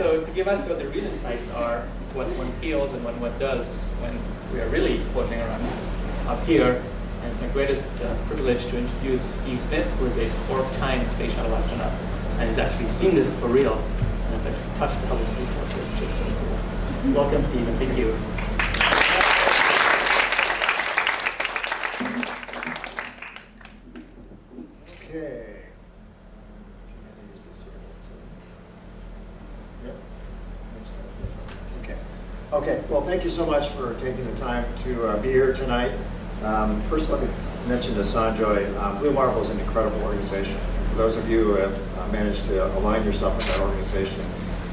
So to give us what the real insights are, what one feels and what one does when we are really floating around up here, and it's my greatest privilege to introduce Steve Smith, who is a 4-time space shuttle astronaut, and has actually seen this for real, and has actually touched the Hubble Space Telescope, which is so cool. Welcome, Steve, and thank you. Okay. Okay, well, thank you so much for taking the time to be here tonight. First, let me mention to Sanjoy, Blue Marble is an incredible organization. For those of you who have managed to align yourself with that organization,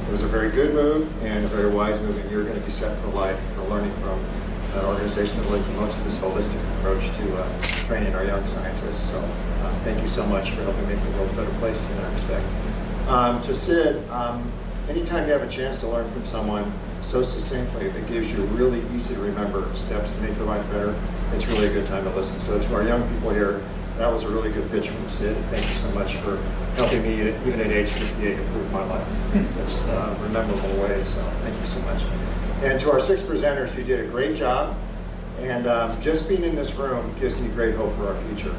it was a very good move and a very wise move, and you're going to be set for life for learning from an organization that really promotes this holistic approach to training our young scientists. So thank you so much for helping make the world a better place in that respect. To Sid, anytime you have a chance to learn from someone so succinctly that gives you really easy to remember steps to make your life better, it's really a good time to listen. So to our young people here, that was a really good pitch from Sid. Thank you so much for helping me, even at age 58, improve my life in such memorable ways. So thank you so much. And to our 6 presenters, you did a great job. And just being in this room gives me great hope for our future.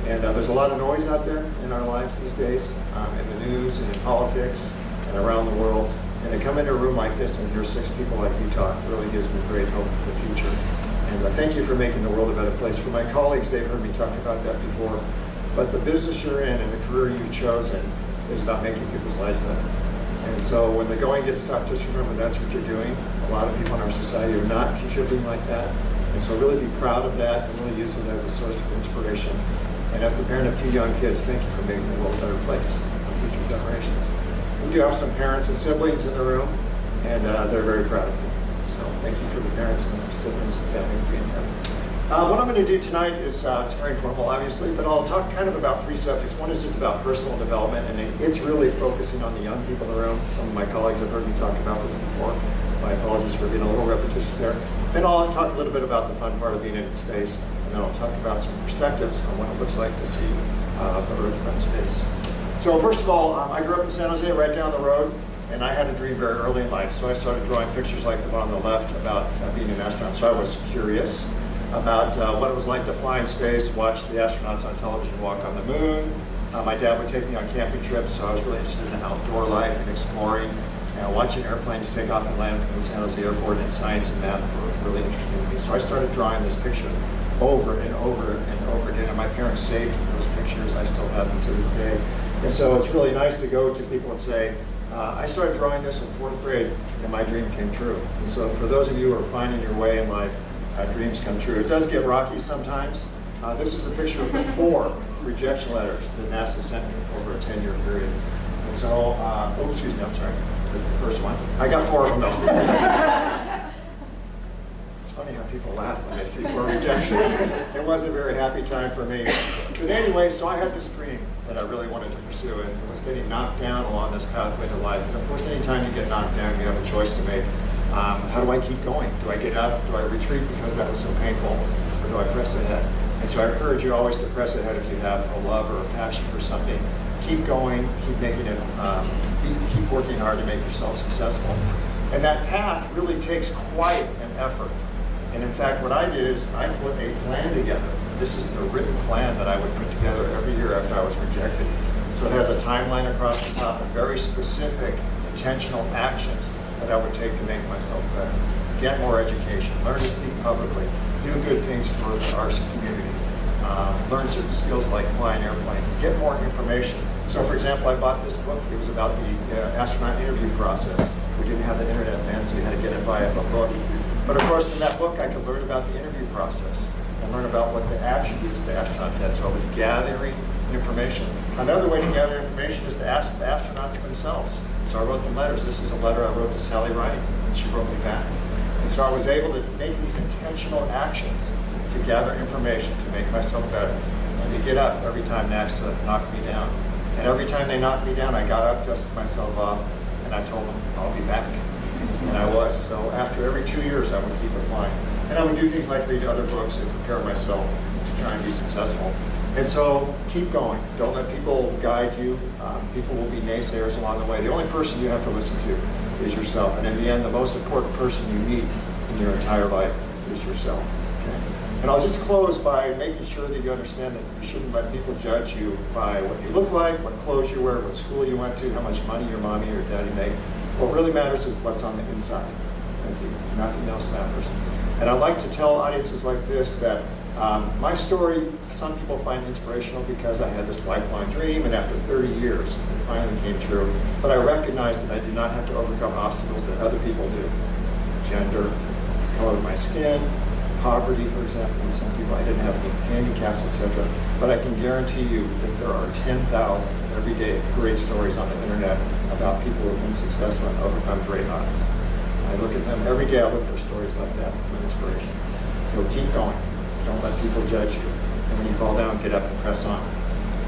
And there's a lot of noise out there in our lives these days, in the news and in politics and around the world. And to come into a room like this and hear 6 people like you talk really gives me great hope for the future. And thank you for making the world a better place. For my colleagues, they've heard me talk about that before. But the business you're in and the career you've chosen is about making people's lives better. And so when the going gets tough, just remember that's what you're doing. A lot of people in our society are not contributing like that. And so really be proud of that and really use it as a source of inspiration. And as the parent of 2 young kids, thank you for making the world a better place for future generations. We do have some parents and siblings in the room, and they're very proud of you. So thank you for the parents and siblings and family being here. What I'm going to do tonight is, it's very informal obviously, but I'll talk kind of about 3 subjects. One is just about personal development, and it's really focusing on the young people in the room. Some of my colleagues have heard me talk about this before. My apologies for being a little repetitious there. Then I'll talk a little bit about the fun part of being in space, and then I'll talk about some perspectives on what it looks like to see the Earth from space. So first of all, I grew up in San Jose, right down the road, and I had a dream very early in life. So I started drawing pictures like the one on the left about being an astronaut. So I was curious about what it was like to fly in space, watch the astronauts on television walk on the moon. My dad would take me on camping trips, so I was really interested in outdoor life and exploring. Watching airplanes take off and land from the San Jose airport, and science and math were really interesting to me. So I started drawing this picture over and over and over again, and my parents saved those pictures. I still have them to this day. And so it's really nice to go to people and say, I started drawing this in 4th grade and my dream came true. And so for those of you who are finding your way in life, dreams come true. It does get rocky sometimes. This is a picture of the 4 rejection letters that NASA sent me over a 10-year period. And so, oh, excuse me, I'm sorry. This is the first one. I got 4 of them though. It's funny how people laugh when they see 4 rejections. It was a very happy time for me. But anyway, so I had this dream that I really wanted to pursue, and it was getting knocked down along this pathway to life. And of course, anytime you get knocked down, you have a choice to make. How do I keep going? Do I get up? Do I retreat because that was so painful? Or do I press ahead? And so I encourage you always to press ahead if you have a love or a passion for something. Keep going, keep making it, keep working hard to make yourself successful. And that path really takes quite an effort. And in fact, what I did is I put a plan together. This is the written plan that I would put together every year after I was rejected. So it has a timeline across the top and very specific, intentional actions that I would take to make myself better. Get more education, learn to speak publicly, do good things for the arts community, learn certain skills like flying airplanes, get more information. So for example, I bought this book. It was about the astronaut interview process. We didn't have the internet then, so you had to get it via a book. But of course, in that book, I could learn about the interview process and learn about what the attributes the astronauts had. So I was gathering information. Another way to gather information is to ask the astronauts themselves. So I wrote them letters. This is a letter I wrote to Sally Ride, and she wrote me back. And so I was able to make these intentional actions to gather information, to make myself better, and to get up every time NASA knocked me down. And every time they knocked me down, I got up, dusted myself off, and I told them, I'll be back. And I was. So after every 2 years, I would keep applying. And I would do things like read other books and prepare myself to to try and be successful. And so keep going. Don't let people guide you. People will be naysayers along the way. The only person you have to listen to is yourself. And in the end, the most important person you meet in your entire life is yourself. Okay? And I'll just close by making sure that you understand that you shouldn't let people judge you by what you look like, what clothes you wear, what school you went to, how much money your mommy or daddy make. What really matters is what's on the inside. Thank you. Nothing else matters. And I like to tell audiences like this that my story, some people find inspirational because I had this lifelong dream, and after 30 years, it finally came true. But I recognize that I did not have to overcome obstacles that other people do. Gender, color of my skin, poverty, for example, with some people. I didn't have any handicaps, etc. But I can guarantee you that there are 10,000 every day great stories on the internet about people who have been successful and overcome great odds. I look at them every day. I look for stories like that for inspiration. So keep going. Don't let people judge you. And when you fall down, get up and press on.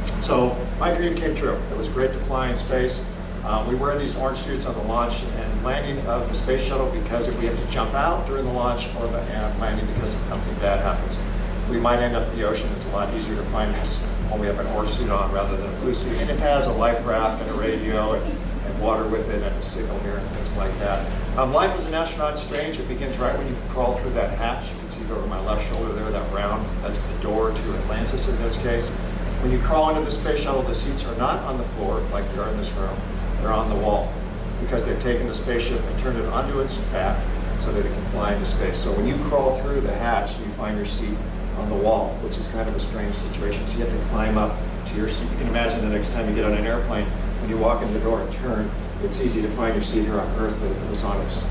So my dream came true. It was great to fly in space. We wear these orange suits on the launch and landing of the space shuttle because if we have to jump out during the launch or the landing because if something bad happens, we might end up in the ocean. It's a lot easier to find us when we have an orange suit on rather than a blue suit. And it has a life raft and a radio and water with it and a signal here and things like that. Life as an astronaut is strange. It begins right when you crawl through that hatch. You can see it over my left shoulder there, that round. That's the door to Atlantis in this case. When you crawl into the space shuttle, the seats are not on the floor like they are in this room. They're on the wall because they've taken the spaceship and turned it onto its back so that it can fly into space. So when you crawl through the hatch, you find your seat on the wall, which is kind of a strange situation. So you have to climb up to your seat. You can imagine the next time you get on an airplane, when you walk in the door and turn, it's easy to find your seat here on Earth, but if it was on its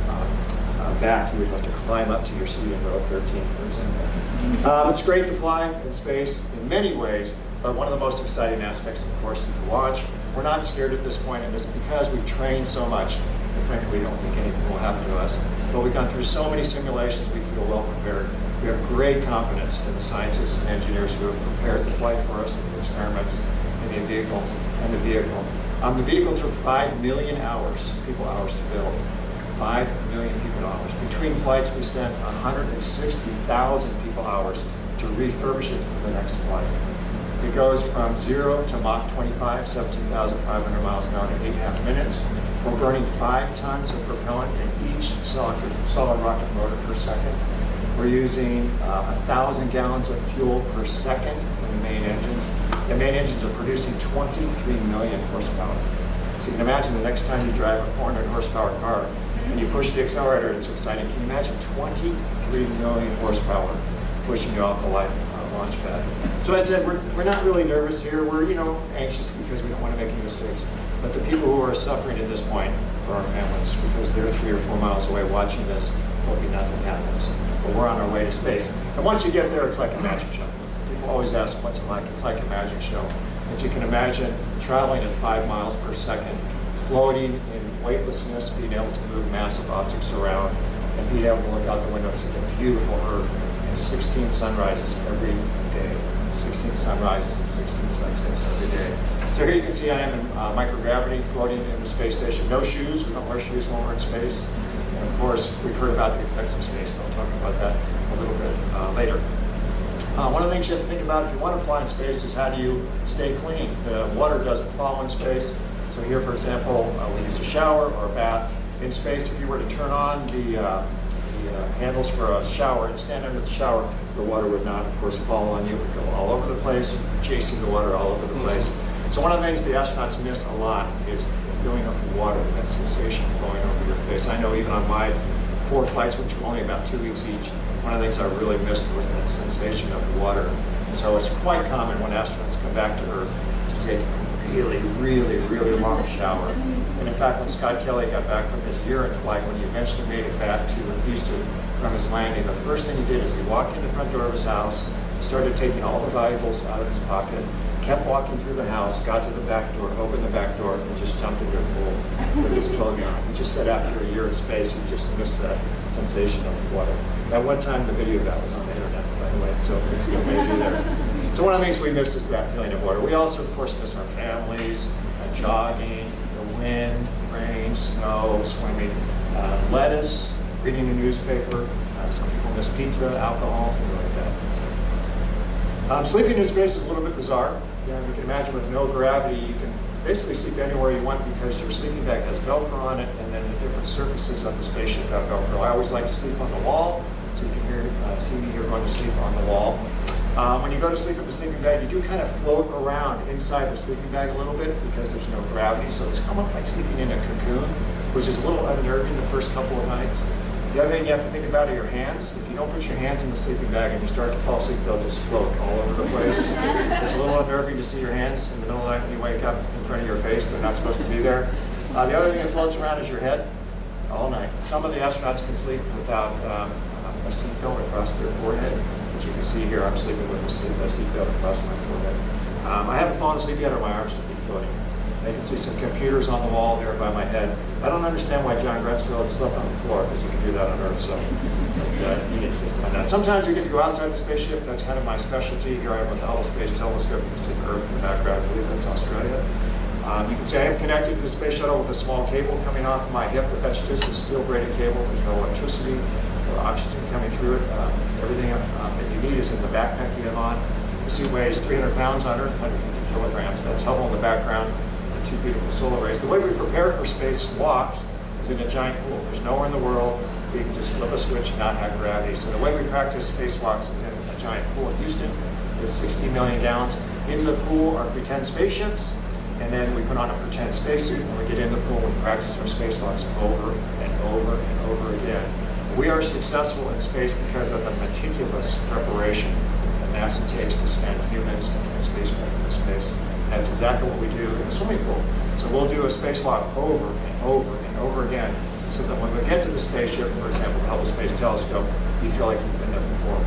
back, you would have to climb up to your seat in row 13, for example. It's great to fly in space in many ways, but one of the most exciting aspects, of course, is the launch. We're not scared at this point, and it's because we've trained so much, and frankly, we don't think anything will happen to us. But we've gone through so many simulations, we feel well prepared. We have great confidence in the scientists and engineers who have prepared the flight for us, and the experiments, and the vehicles, and the vehicle. The vehicle took 5 million people hours to build. 5 million people hours. Between flights, we spent 160,000 people hours to refurbish it for the next flight. It goes from 0 to Mach 25, 17,500 miles an hour in 8.5 minutes. We're burning 5 tons of propellant in each solid rocket motor per second. We're using 1,000 gallons of fuel per second in the main engines. The main engines are producing 23 million horsepower. So you can imagine the next time you drive a 400 horsepower car and you push the accelerator, it's exciting. Can you imagine 23 million horsepower pushing you off the launch pad? So I said, we're not really nervous here. We're anxious because we don't want to make any mistakes. But the people who are suffering at this point are our families because they're 3 or 4 miles away watching this, hoping nothing happens. But we're on our way to space. And once you get there, it's like a magic show. People always ask, what's it like? It's like a magic show. As you can imagine, traveling at 5 miles per second, floating in weightlessness, being able to move massive objects around, and being able to look out the window and see the beautiful Earth and 16 sunrises every day. 16 sunrises and 16 sunsets every day. So here you can see I am in microgravity, floating in the space station. No shoes. We don't wear shoes when we're in space. And of course, we've heard about the effects of space. I'll talk about that a little bit later. One of the things you have to think about if you want to fly in space is how do you stay clean? The water doesn't fall in space. So here, for example, we use a shower or a bath. In space, if you were to turn on the handles for a shower and stand under the shower, the water would not, of course, fall on you. It would go all over the place, chasing the water all over the place. So one of the things the astronauts miss a lot is the feeling of water, that sensation flowing over your face. I know even on my 4 flights, which were only about 2 weeks each, one of the things I really missed was that sensation of water. And so it's quite common when astronauts come back to Earth to take a really long shower. And in fact, when Scott Kelly got back from his year in flight, when he eventually made it back to Houston from his landing, the first thing he did is he walked in the front door of his house, started taking all the valuables out of his pocket, kept walking through the house, got to the back door, opened the back door, and just jumped into a pool with his clothing on. He just said after a year in space, he just missed that sensation of water. At one time, the video of that was on the internet, by the way, so it still may be there. So one of the things we miss is that feeling of water. We also, of course, miss our families, jogging, the wind, rain, snow, swimming, lettuce, reading the newspaper. Some people miss pizza, alcohol, things like that. Sleeping in space is a little bit bizarre. You can imagine with no gravity, you can basically sleep anywhere you want because your sleeping bag has Velcro on it, and then the different surfaces of the spaceship have Velcro. I always like to sleep on the wall, so you can see me here going to sleep on the wall. When you go to sleep in the sleeping bag, you do kind of float around inside the sleeping bag a little bit because there's no gravity, so it's somewhat like sleeping in a cocoon, which is a little unnerving the first couple of nights. The other thing you have to think about are your hands. If you don't put your hands in the sleeping bag and you start to fall asleep, they'll just float all over the place. It's a little unnerving to see your hands in the middle of the night when you wake up in front of your face. They're not supposed to be there. The other thing that floats around is your head all night. Some of the astronauts can sleep without a seatbelt across their forehead. As you can see here, I'm sleeping with a seatbelt across my forehead. I haven't fallen asleep yet, or my arms would be floating. I can see some computers on the wall there by my head. I don't understand why John Grunsfeld slept on the floor, because you can do that on Earth, so you need to find that. Sometimes you get to go outside the spaceship. That's kind of my specialty. Here I am with the Hubble Space Telescope. You can see Earth in the background. I believe that's Australia. You can see I am connected to the space shuttle with a small cable coming off my hip, but that's just a steel-braided cable. There's no electricity or oxygen coming through it. Everything that you need is in the backpack you have on. The suit weighs 300 pounds on Earth, 150 kilograms. That's Hubble in the background. Two beautiful solar rays. The way we prepare for spacewalks is in a giant pool. There's nowhere in the world where you can just flip a switch and not have gravity. So the way we practice spacewalks is in a giant pool in Houston with 60 million gallons. In the pool are pretend spaceships, and then we put on a pretend spacesuit. When we get in the pool, we practice our spacewalks over and over and over again. We are successful in space because of the meticulous preparation that NASA takes to send humans and spacecraft into space. That's exactly what we do in a swimming pool. So we'll do a spacewalk over and over and over again, so that when we get to the spaceship, for example, the Hubble Space Telescope, you feel like you've been there before.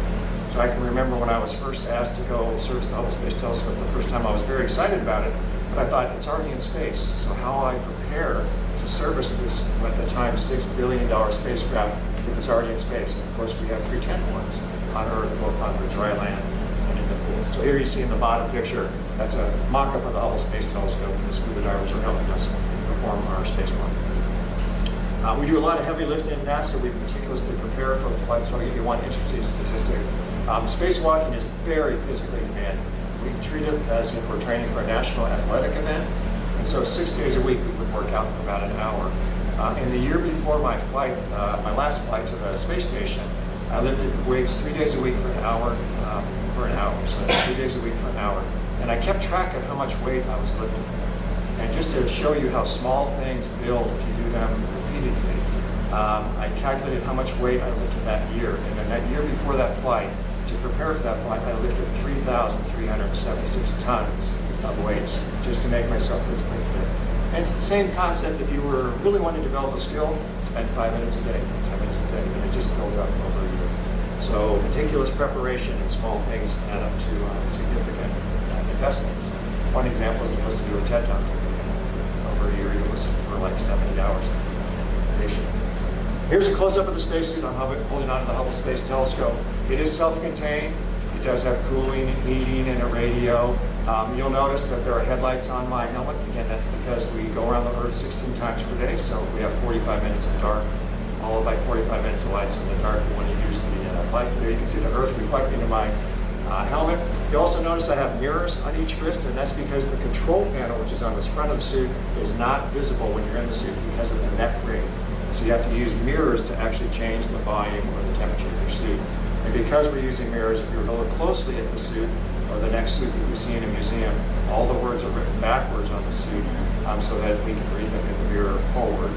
So I can remember when I was first asked to go service the Hubble Space Telescope the first time, I was very excited about it, but I thought, it's already in space, so how I prepare to service this, at the time, $6 billion spacecraft, if it's already in space. And of course, we have pretend ones on Earth, both on the dry land and in the pool. So here you see in the bottom picture, that's a mock-up of the Hubble Space Telescope, and the scuba divers are helping us perform our spacewalk. We do a lot of heavy lifting at NASA. We meticulously prepare for the flight, so I'll give you one interesting statistic. Spacewalking is very physically demanding. We treat it as if we're training for a national athletic event, and so 6 days a week we would work out for about an hour. In the year before my flight, my last flight to the space station, I lifted weights 3 days a week for an hour, so 3 days a week for an hour. And I kept track of how much weight I was lifting. And just to show you how small things build if you do them repeatedly, I calculated how much weight I lifted that year. And then that year before that flight, to prepare for that flight, I lifted 3,376 tons of weights just to make myself physically fit. And it's the same concept if you were really wanting to develop a skill, spend 5 minutes a day, 10 minutes a day, and it just builds up over a year. So meticulous preparation and small things add up to significant investments. One example is to listen to a TED Talk. Over a year, you listen for like 70 hours of information. Here's a close-up of the spacesuit I'm holding onto the Hubble Space Telescope. It is self-contained. It does have cooling and heating and a radio. You'll notice that there are headlights on my helmet. Again, that's because we go around the Earth 16 times per day, so if we have 45 minutes of dark, followed by 45 minutes of lights in the dark, we want to use the lights there. You can see the Earth reflecting in my helmet. You also notice I have mirrors on each wrist, and that's because the control panel, which is on the front of the suit, is not visible when you're in the suit because of the neck ring. So you have to use mirrors to actually change the volume or the temperature of your suit. And because we're using mirrors, if you were to look closely at the suit, or the next suit that you see in a museum, all the words are written backwards on the suit so that we can read them in the mirror forward.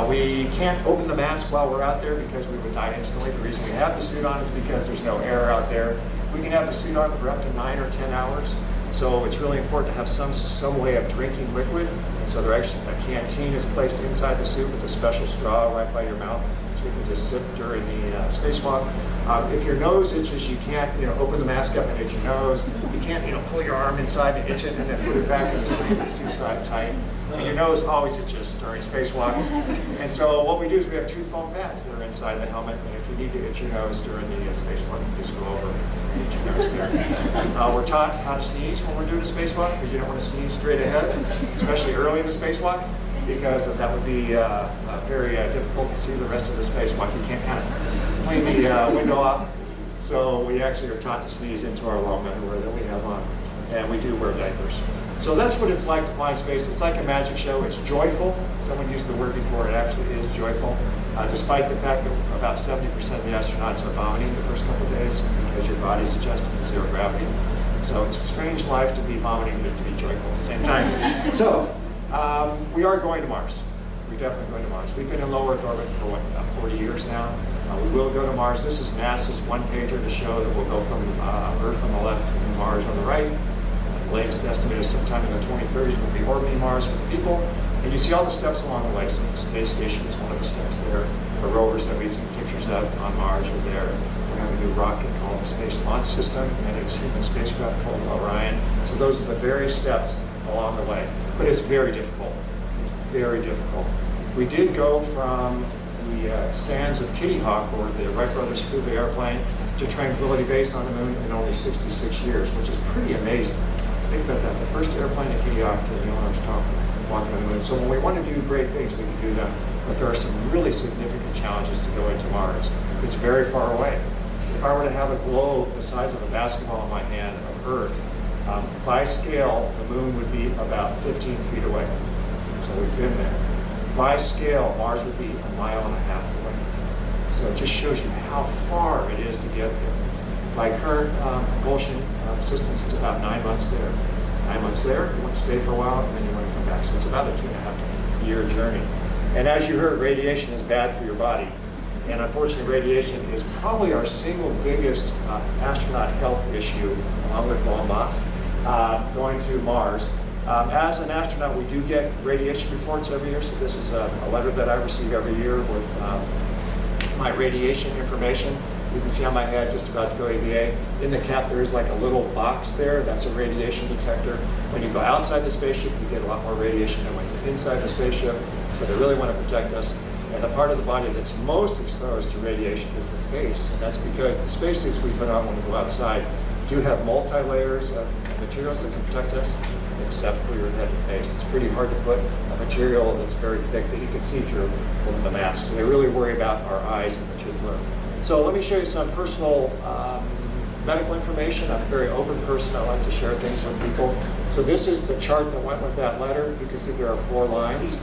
We can't open the mask while we're out there because we would die instantly. The reason we have the suit on is because there's no air out there. We can have the suit on for up to 9 or 10 hours. So it's really important to have some way of drinking liquid. And so a canteen is placed inside the suit with a special straw right by your mouth. So you can just sip during the spacewalk. If your nose itches, you can't open the mask up and itch your nose. You can't pull your arm inside and itch it and then put it back in the sleeve. It's too tight. And your nose always itches during spacewalks. And so what we do is we have 2 foam pads that are inside the helmet. And if you need to itch your nose during the spacewalk, you just go over and itch your nose there. We're taught how to sneeze when we're doing a spacewalk because you don't want to sneeze straight ahead, especially early in the spacewalk, because that would be very difficult to see the rest of the spacewalk. You can't kind of clean the window off. So we actually are taught to sneeze into our long underwear that we have on, and we do wear diapers. So that's what it's like to fly in space. It's like a magic show. It's joyful. Someone used the word before. It actually is joyful, despite the fact that about 70% of the astronauts are vomiting the first couple of days because your body's adjusting to zero gravity. So it's a strange life to be vomiting and to be joyful at the same time. So we are going to Mars. We're definitely going to Mars. We've been in low Earth orbit for what, about 40 years now. We will go to Mars. This is NASA's one-pager to show that we'll go from Earth on the left to Mars on the right. The latest estimate is sometime in the 2030s we'll be orbiting Mars with people. And you see all the steps along the way. So the space station is one of the steps there. The rovers that we've seen pictures of on Mars are there. We have a new rocket called the Space Launch System, and it's a human spacecraft called Orion. So those are the various steps along the way. But it's very difficult. It's very difficult. We did go from the sands of Kitty Hawk, where the Wright brothers flew the airplane, to Tranquility Base on the moon in only 66 years, which is pretty amazing. Think about that. The first airplane at Kitty Hawk to Neil Armstrong walking on the moon. So when we want to do great things, we can do them. But there are some really significant challenges to going to Mars. It's very far away. If I were to have a globe the size of a basketball in my hand of Earth, by scale, the moon would be about 15 feet away. So we've been there. By scale, Mars would be 1.5 miles away. So it just shows you how far it is to get there. By current propulsion systems, it's about 9 months there. 9 months there, you want to stay for a while, and then you want to come back. So it's about a 2.5 year journey. And as you heard, radiation is bad for your body. And unfortunately, radiation is probably our single biggest astronaut health issue, along with Bombas, going to Mars. As an astronaut, we do get radiation reports every year. So this is a letter that I receive every year with my radiation information. You can see on my head, just about to go AVA. In the cap, there is like a little box there. That's a radiation detector. When you go outside the spaceship, you get a lot more radiation than when you're inside the spaceship. So they really want to protect us. And the part of the body that's most exposed to radiation is the face. And that's because the spacesuits we put on when we go outside do have multi-layers of materials that can protect us, except for your head and face. It's pretty hard to put a material that's very thick that you can see through over the mask. So they really worry about our eyes in particular. So let me show you some personal medical information. I'm a very open person. I like to share things with people. So this is the chart that went with that letter. You can see there are 4 lines.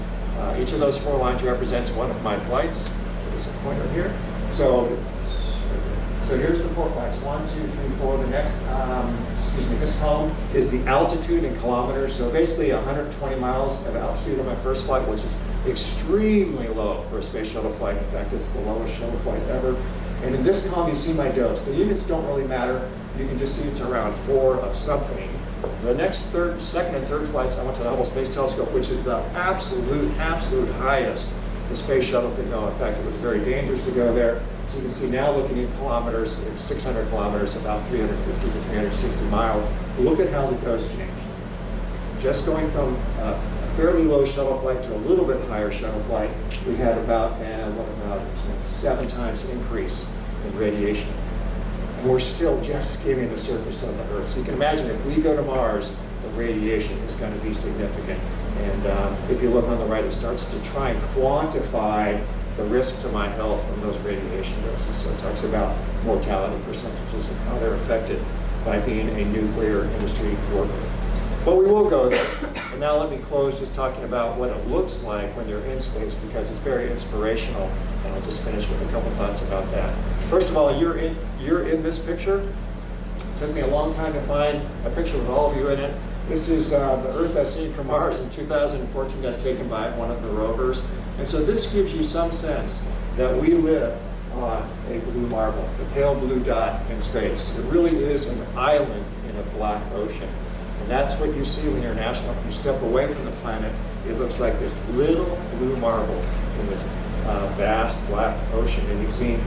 Each of those 4 lines represents one of my flights. There's a pointer here. So here's the 4 flights. 1, 2, 3, 4. The next, this column is the altitude in kilometers. So basically 120 miles of altitude on my first flight, which is extremely low for a space shuttle flight. In fact, it's the lowest shuttle flight ever. And in this column, you see my dose. The units don't really matter. You can just see it's around 4 of something. The next second and third flights, I went to the Hubble Space Telescope, which is the absolute highest the space shuttle could go. In fact, it was very dangerous to go there. So you can see now, looking in kilometers, it's 600 kilometers, about 350 to 360 miles. Look at how the dose changed. Just going from a fairly low shuttle flight to a little bit higher shuttle flight, we had about 7 times increase in radiation. And we're still just skimming the surface of the Earth. So you can imagine if we go to Mars, the radiation is going to be significant. And if you look on the right, it starts to try and quantify the risk to my health from those radiation doses. So it talks about mortality percentages and how they're affected by being a nuclear industry worker. But we will go there. And now let me close just talking about what it looks like when you're in space, because it's very inspirational. And I'll just finish with a couple thoughts about that. First of all, you're in this picture. It took me a long time to find a picture with all of you in it. This is the Earth as seen from Mars in 2014. That's taken by one of the rovers. And so this gives you some sense that we live on a blue marble, the pale blue dot in space. It really is an island in a black ocean. And that's what you see when you're an astronaut. When you step away from the planet, it looks like this little blue marble in this vast black ocean. And you've seen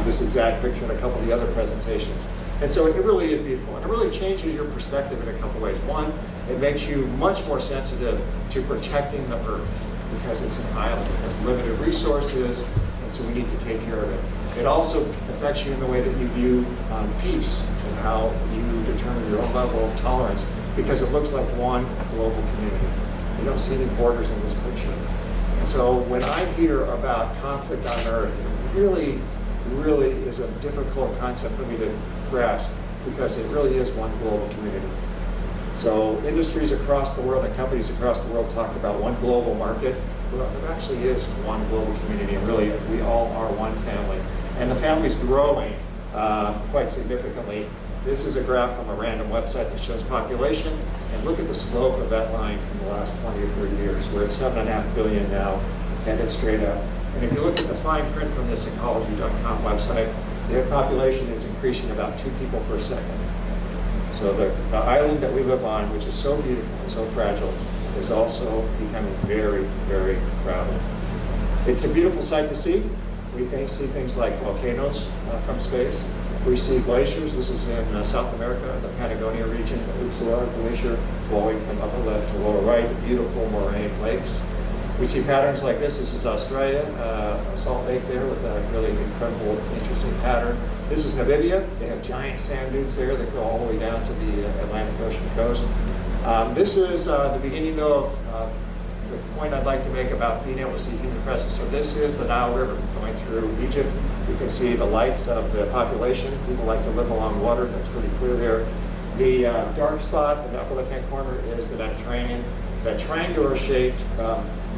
this exact picture in a couple of the other presentations. And so it really is beautiful. And it really changes your perspective in a couple ways. One, it makes you much more sensitive to protecting the Earth, because it's an island. It has limited resources, and so we need to take care of it. It also affects you in the way that you view peace and how you determine your own level of tolerance, because it looks like one global community. You don't see any borders in this picture. And so when I hear about conflict on Earth, it really really is a difficult concept for me to grasp because it really is one global community. So industries across the world and companies across the world talk about one global market. Well, there actually is one global community, and really we all are one family. And the family's growing quite significantly. This is a graph from a random website that shows population, and look at the slope of that line in the last 20 or 30 years. We're at 7.5 billion now, headed straight up. And if you look at the fine print from this ecology.com website, their population is increasing about 2 people per second. So the island that we live on, which is so beautiful and so fragile, is also becoming very, very crowded. It's a beautiful sight to see. We see things like volcanoes from space. We see glaciers. This is in South America, the Patagonia region, the Utsura Glacier flowing from upper left to lower right, the beautiful moraine lakes. We see patterns like this. This is Australia, a salt lake there with a really incredible, interesting pattern. This is Namibia. They have giant sand dunes there that go all the way down to the Atlantic Ocean coast. This is the beginning, though, of the point I'd like to make about being able to see human presence. So this is the Nile River going through Egypt. You can see the lights of the population. People like to live along water. That's pretty clear here. The dark spot in the upper left-hand corner is the Mediterranean. That triangular-shaped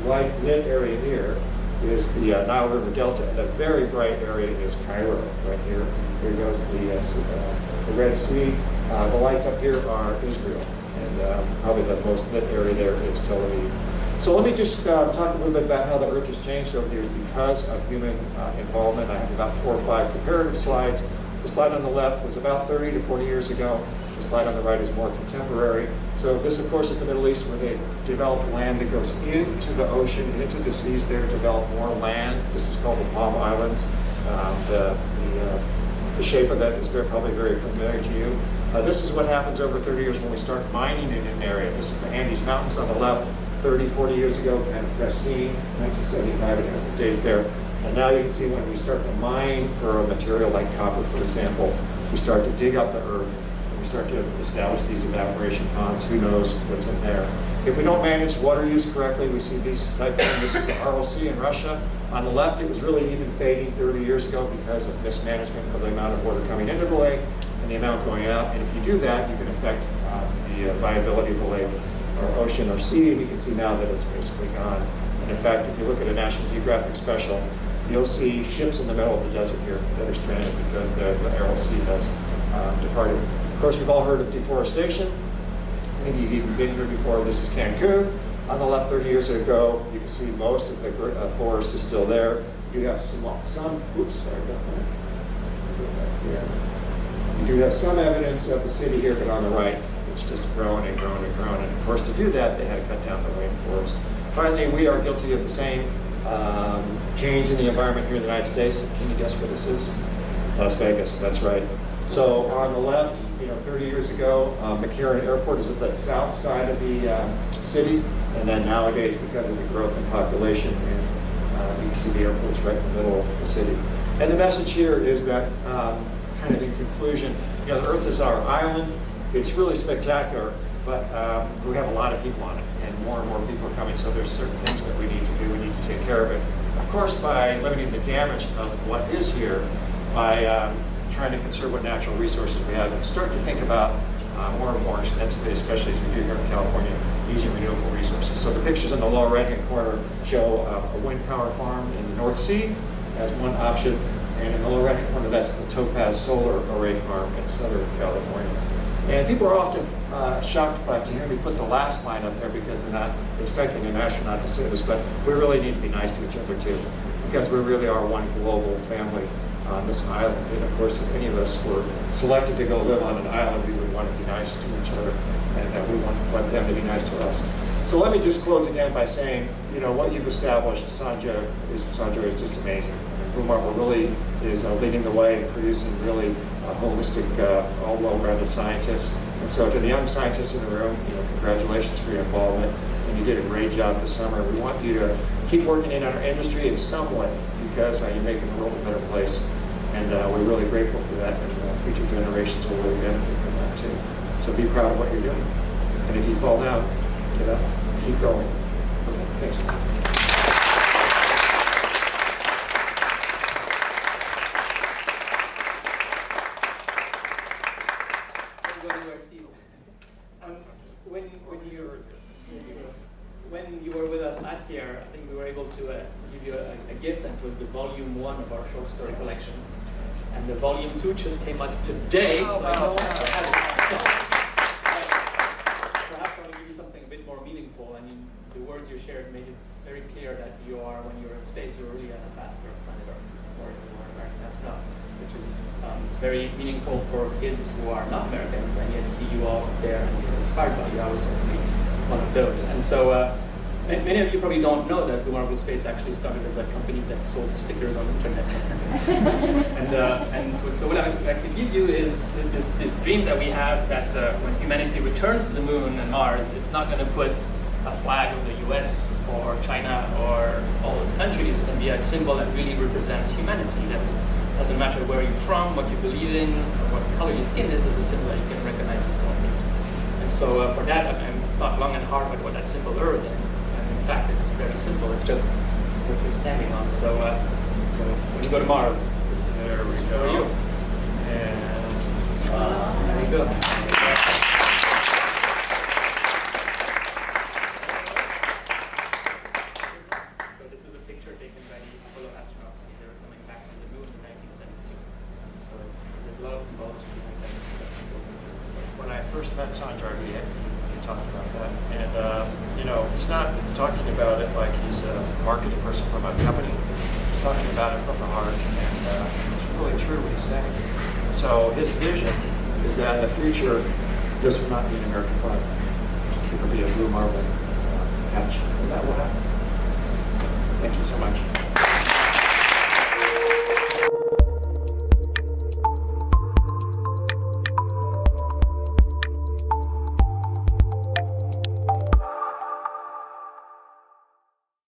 light lit area here is the Nile River Delta, and the very bright area is Cairo, right here. Here goes the Red Sea. The lights up here are Israel, and probably the most lit area there is Tel Aviv. So let me just talk a little bit about how the Earth has changed over the years because of human involvement. I have about 4 or 5 comparative slides. The slide on the left was about 30 to 40 years ago. The slide on the right is more contemporary. So this, of course, is the Middle East, where they developed land that goes into the ocean, into the seas there, develop more land. This is called the Palm Islands. The shape of that is probably very familiar to you. This is what happens over 30 years when we start mining in an area. This is the Andes Mountains on the left. 30, 40 years ago, kind of pristine, 1975, it has the date there. And now you can see when we start to mine for a material like copper, for example, we start to dig up the earth, and we start to establish these evaporation ponds. Who knows what's in there? If we don't manage water use correctly, we see these type of, this is the ROC in Russia. On the left, it was really even fading 30 years ago because of mismanagement of the amount of water coming into the lake and the amount going out. And if you do that, you can affect the viability of the lake, or ocean or sea, and you can see now that it's basically gone. And in fact, if you look at a National Geographic special, you'll see ships in the middle of the desert here that are stranded because the ROC has departed. Of course, we've all heard of deforestation. Maybe you've even been here before. This is Cancun. On the left, 30 years ago, you can see most of the forest is still there. You have you do have some evidence of the city here, but on the right, it's just grown and grown and grown. And of course, to do that, they had to cut down the rainforest. Finally, we are guilty of the same change in the environment here in the United States. Can you guess what this is? Las Vegas, that's right. So on the left, 30 years ago, McCarran Airport is at the south side of the city. And then nowadays, because of the growth in population, you can see the airport's right in the middle of the city. And the message here is that, kind of in conclusion, the Earth is our island. It's really spectacular, but we have a lot of people on it, and more people are coming, so there's certain things that we need to do. We need to take care of it. Of course, by limiting the damage of what is here, by trying to conserve what natural resources we have, and start to think about more and more extensively, especially as we do here in California, using renewable resources. So the pictures in the lower right-hand corner show a wind power farm in the North Sea as one option, and in the lower right-hand corner, that's the Topaz Solar Array Farm in Southern California. And people are often shocked to hear me put the last line up there because they're not expecting an astronaut to say this, but we really need to be nice to each other too, because we really are one global family on this island. And of course, if any of us were selected to go live on an island, we would want to be nice to each other, and we want them to be nice to us. So let me just close again by saying, what you've established, Sanjay, is just amazing. Blue Marble really is leading the way in producing really holistic, all well-rounded scientists. And so to the young scientists in the room, congratulations for your involvement. And you did a great job this summer. We want you to keep working in our industry in some way because you're making the world a better place. And we're really grateful for that. And future generations will really benefit from that too. So be proud of what you're doing. And if you fall down, get up, keep going. Okay, thanks. when you were with us last year, I think we were able to give you a gift, and it was the volume 1 of our short story collection. And the volume 2 just came out today, so I don't have it. Perhaps I want to give you something a bit more meaningful. I mean, the words you shared made it very clear that you are, when you're in space, you're really an ambassador of planet Earth, or you are an American astronaut, which is very meaningful for kids who are not Americans and yet see you all there and be inspired by you. I was certainly one of those. And so many of you probably don't know that Blue Marble Space actually started as a company that sold stickers on the internet. and so what I'd like to give you is this dream that we have that when humanity returns to the moon and Mars, it's not going to put a flag of the US or China or all those countries. It's going to be a symbol that really represents humanity. That doesn't matter where you're from, what you believe in, or what color your skin is, as a symbol that you can recognize yourself in. And so for that, I've thought long and hard about what that symbol is. And in fact, it's very simple. It's just what you're standing on. So when you go to Mars, this is for you. And there you go. So this was a picture taken by the Apollo astronauts as they were coming back to the moon in 1972. So there's a lot of symbology behind that symbol. So when I first met Sanjay, we talked about that, and you know, he's not talking about it like he's a marketing person from a company. He's talking about it from the heart, and it's really true what he's saying. So his vision is that in the future, this will not be an American flag. It will be a blue marble patch, and that will happen. Thank you so much.